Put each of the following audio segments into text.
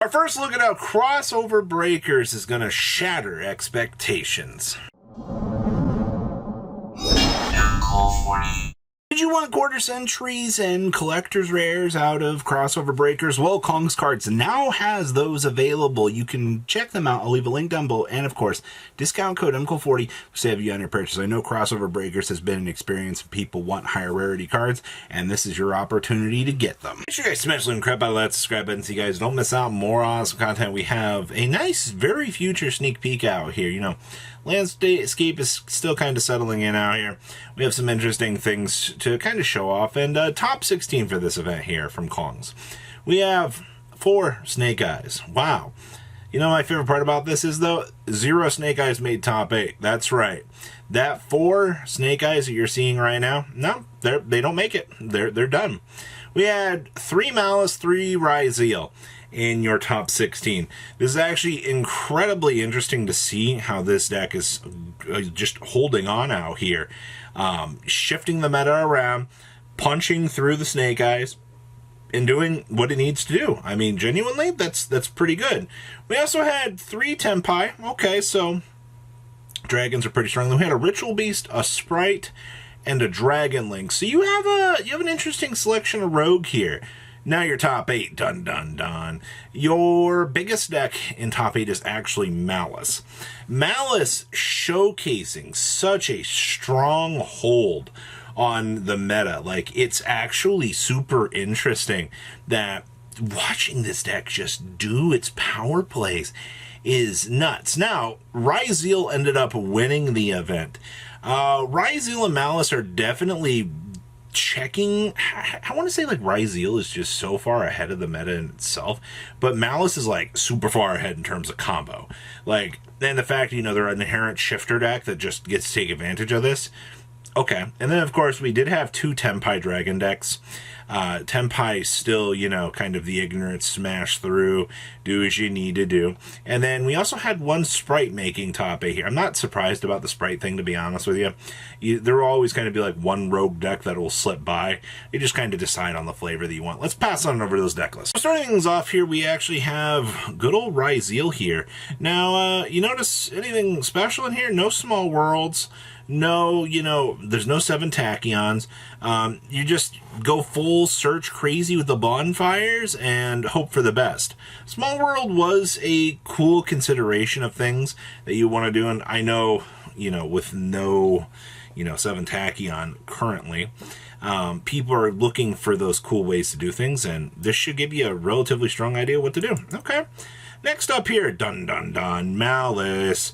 Our first look at how Crossover Breakers is going to shatter expectations. Did you want quarter centuries and collector's rares out of Crossover Breakers? Well, Kong's Cards now has those available. You can check them out. I'll leave a link down below. And of course, discount code MCO40 will save you on your purchase. I know Crossover Breakers has been an experience of people want higher rarity cards, and this is your opportunity to get them. Make sure you guys smash the crap out of that subscribe button so you guys don't miss out on more awesome content. We have a nice, very future sneak peek out here. You know, landscape is still kind of settling in out here. We have some interesting things to kind of show off, and top 16 for this event here from Kongs. We have 4 Snake Eyes. Wow. You know, my favorite part about this is, though, 0 Snake Eyes made top 8. That's right. That 4 Snake Eyes that you're seeing right now, no, they don't make it. They're done. We had 3 Maliss, 3 Ryzeal in your top 16. This is actually incredibly interesting to see how this deck is just holding on out here. Shifting the meta around, punching through the Snake Eyes, and doing what it needs to do. I mean, genuinely, that's pretty good. We also had 3 Tempai. Okay, so dragons are pretty strong. We had a Ritual Beast, a Spright, and a Dragon Link. So you have an interesting selection of rogue here. Now your top 8, dun dun dun. Your biggest deck in top 8 is actually Maliss. Maliss showcasing such a strong hold on the meta. Like, it's actually super interesting that watching this deck just do its power plays is nuts. Now, Ryzeal ended up winning the event. Ryzeal and Maliss are definitely checking. I want to say like Ryzeal is just so far ahead of the meta in itself, but Maliss is like super far ahead in terms of combo. Like, and the fact, you know, they're an inherent shifter deck that just gets to take advantage of this. Okay, and then of course we did have 2 Tempai Dragon decks. Tempai still, you know, kind of the ignorant smash through, do as you need to do. And then we also had 1 Spright making top 8 here. I'm not surprised about the Spright thing, to be honest with you. There will always kind of be like 1 rogue deck that will slip by. You just kind of decide on the flavor that you want. Let's pass on over to those deck lists. Starting things off here, we actually have good old Ryzeal here. Now, you notice anything special in here? No small worlds. No, you know, there's no 7 tachyons. You just go full search crazy with the bonfires and hope for the best. Small World was a cool consideration of things that you want to do, and I know, you know, with no, you know, 7 tachyon currently, people are looking for those cool ways to do things, and this should give you a relatively strong idea what to do. Okay. Next up here, dun dun dun, Maliss.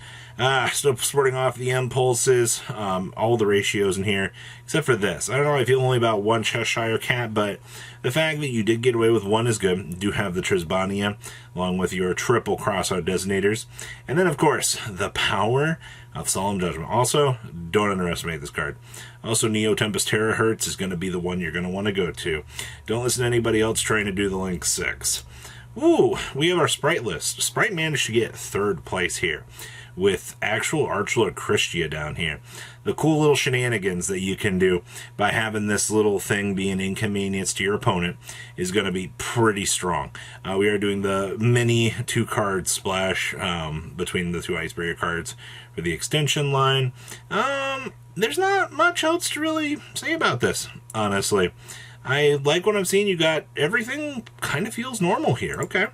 Still sporting off the impulses, all the ratios in here, except for this. I don't know, I feel only about 1 Cheshire Cat, but the fact that you did get away with 1 is good. You do have the Trisbania, along with your triple crossout designators. And then, of course, the power of Solemn Judgment. Also, don't underestimate this card. Also, Neo Tempest Terahertz is going to be the one you're going to want to go to. Don't listen to anybody else trying to do the Link 6. Ooh, we have our Spright list. Spright managed to get 3rd place here, with actual Archlord Christia down here. The cool little shenanigans that you can do by having this little thing be an inconvenience to your opponent is going to be pretty strong. We are doing the mini 2-card splash between the 2 Icebreaker cards for the extension line. There's not much else to really say about this, honestly. I like what I'm seeing. You got everything kind of feels normal here. Okay.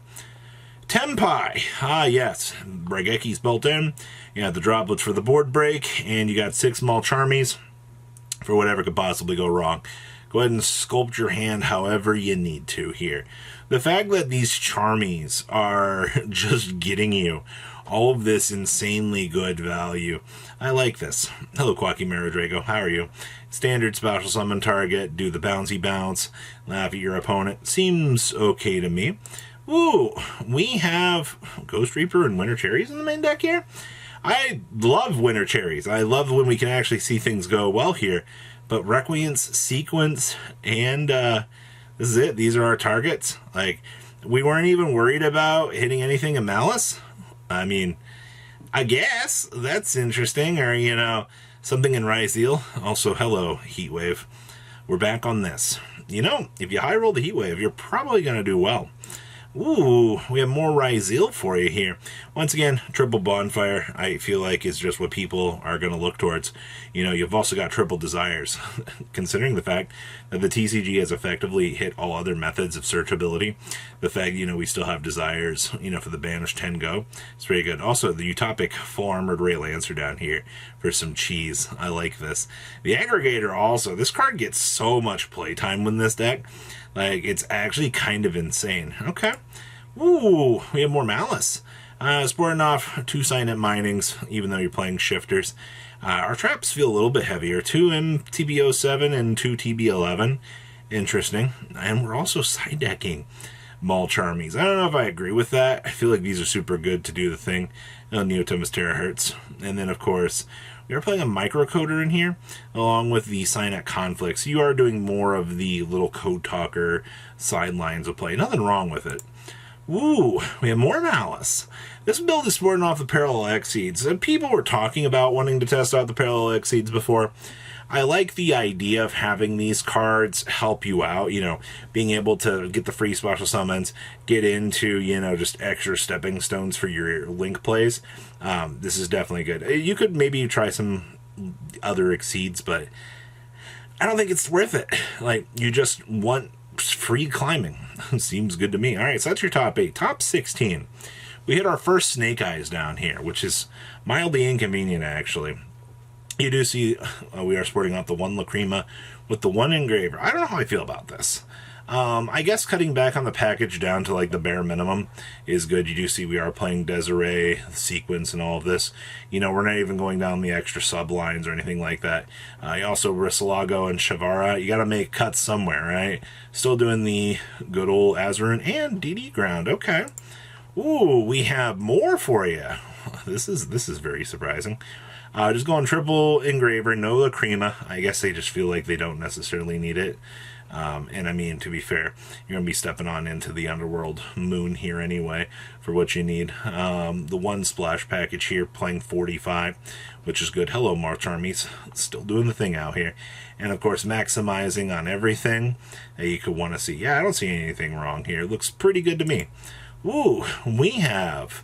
Tempai. Ah, yes. Brageki's built in. You have the droplets for the board break, and you got 6 small Charmies for whatever could possibly go wrong. Go ahead and sculpt your hand however you need to here. The fact that these Charmies are just getting you all of this insanely good value, I like this. Hello, Quacky Maradrago. How are you? Standard special summon target, do the bouncy bounce, laugh at your opponent. Seems okay to me. Ooh, we have Ghost Reaper and Winter Cherries in the main deck here. I love Winter Cherries. I love when we can actually see things go well here. But Requiesce, Sequence, and this is it. These are our targets. Like, we weren't even worried about hitting anything in Maliss. I mean, I guess that's interesting. Or, you know, something in Ryzeal. Also, hello, Heatwave. We're back on this. You know, if you high roll the Heatwave, you're probably going to do well. Ooh, we have more Ryzeal for you here. Once again, triple bonfire, I feel like is just what people are going to look towards. You know, you've also got triple desires, considering the fact that the TCG has effectively hit all other methods of searchability. The fact, you know, we still have desires, you know, for the banished 10 go. It's very good. Also, the utopic full armored Ray Lancer down here for some cheese. I like this. The aggregator also, this card gets so much playtime in this deck. Like, it's actually kind of insane. Okay. Ooh, we have more Maliss. Sporting off 2 Signet Minings, even though you're playing shifters. Our traps feel a little bit heavier. 2 MTB07 and 2 TB11. Interesting. And we're also side decking Mulch Armies. I don't know if I agree with that. I feel like these are super good to do the thing. Neotomus Terahertz. And then, of course, we are playing a microcoder in here, along with the Signet Conflicts. You are doing more of the little code talker sidelines of play. Nothing wrong with it. Ooh, we have more Maliss. This build is sporting off the Parallel Exceeds. People were talking about wanting to test out the Parallel Exceeds before. I like the idea of having these cards help you out, you know, being able to get the free special summons, get into, you know, just extra stepping stones for your link plays. This is definitely good. You could maybe try some other Exceeds, but I don't think it's worth it. Like, you just want free climbing. Seems good to me. All right, so that's your top 8. Top 16. We hit our first Snake Eyes down here, which is mildly inconvenient, actually. You do see we are sporting out the 1 Lacrima with the 1 Engraver. I don't know how I feel about this. I guess cutting back on the package down to like the bare minimum is good. You do see we are playing Desiree, Sequence, and all of this. You know, we're not even going down the extra sublines or anything like that. You also Rysilago and Shavara. You got to make cuts somewhere, right? Still doing the good old Azarun and DD Ground. Okay. Ooh, we have more for you. This is very surprising. Just going triple Engraver, no Lacrima. I guess they just feel like they don't necessarily need it. And I mean, to be fair, you're going to be stepping on into the Underworld Moon here anyway for what you need. The 1 splash package here, playing 45, which is good. Hello, March Armies. Still doing the thing out here. And, of course, maximizing on everything that you could want to see. Yeah, I don't see anything wrong here. Looks pretty good to me. Ooh, we have...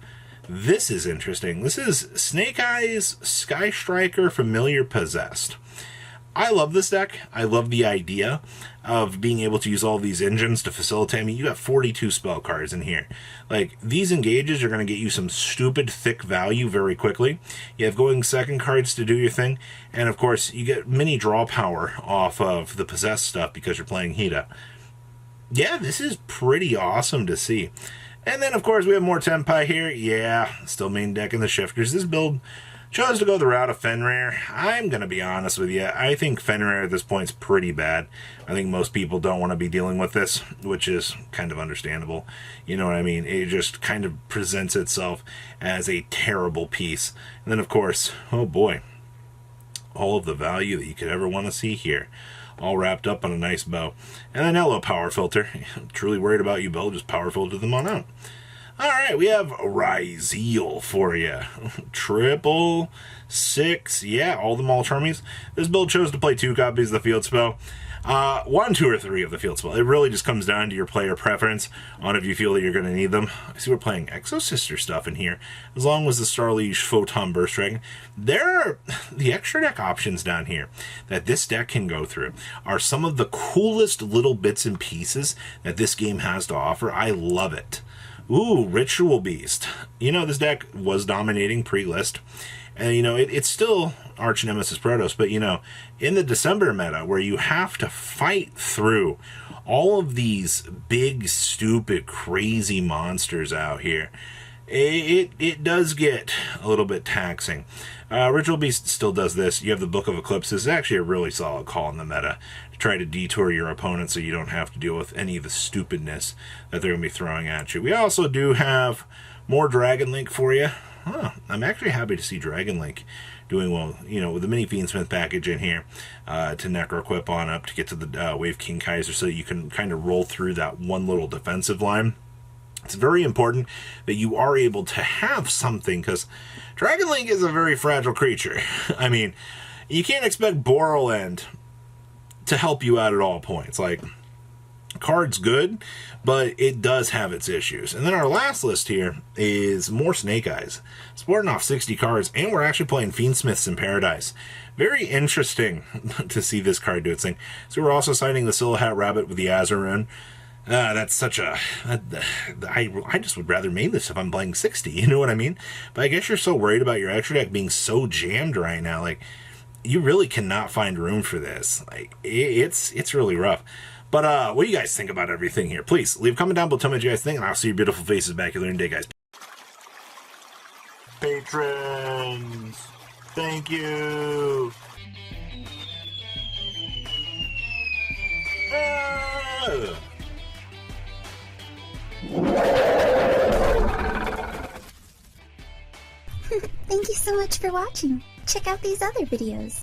This is interesting. This is Snake Eyes, Sky Striker, Familiar Possessed. I love this deck. I love the idea of being able to use all these engines to facilitate. I mean, you got 42 spell cards in here. Like, these engages are going to get you some stupid thick value very quickly. You have going second cards to do your thing. And, of course, you get mini draw power off of the Possessed stuff because you're playing Hida. Yeah, this is pretty awesome to see. And then, of course, we have more Tenpai here. Yeah, still main deck in the shifters. This build chose to go the route of Fenrir. I'm going to be honest with you. I think Fenrir at this point is pretty bad. I think most people don't want to be dealing with this, which is kind of understandable. You know what I mean? It just kind of presents itself as a terrible piece. And then, of course, oh boy, all of the value that you could ever want to see here. All wrapped up on a nice bow. And then hello, Power Filter. Truly worried about you, Bill. Just Power Filter them on out. Alright, we have Ryzeal for you. 666. Yeah, all the Mulch Armies. This build chose to play 2 copies of the field spell. 1, 2, or 3 of the field spell. It really just comes down to your player preference on if you feel that you're going to need them. I see we're playing Exosister stuff in here, as long as the Starliege Photon Burst Dragon. There are the extra deck options down here that this deck can go through are some of the coolest little bits and pieces that this game has to offer. I love it. Ooh, Ritual Beast. You know, this deck was dominating pre-list. And, you know, it's still Arch Nemesis Protoss, but, you know, in the December meta, where you have to fight through all of these big, stupid, crazy monsters out here, it does get a little bit taxing. Ritual Beast still does this. You have the Book of Eclipses. It's actually a really solid call in the meta to try to detour your opponent so you don't have to deal with any of the stupidness that they're going to be throwing at you. We also do have more Dragon Link for you. I'm actually happy to see Dragon Link doing well, you know, with the mini Fiendsmith package in here to Necroquip on up to get to the Wave King Kaiser so you can kind of roll through that one little defensive line. It's very important that you are able to have something, because Dragon Link is a very fragile creature. I mean, you can't expect Borland to help you out at all points. Like, Card's good, but it does have its issues. And then our last list here is more Snake Eyes. Sporting off 60 cards, and we're actually playing Fiendsmiths in Paradise. Very interesting to see this card do its thing. So we're also citing the Silhouette Rabbit with the Azarune. That's such a... I just would rather main this if I'm playing 60, you know what I mean? But I guess you're so worried about your extra deck being so jammed right now. Like, you really cannot find room for this. Like, it's really rough. But what do you guys think about everything here? Please, leave a comment down below, tell me what you guys think, and I'll see your beautiful faces back here later in the day, guys. Patrons, thank you. Thank you so much for watching. Check out these other videos.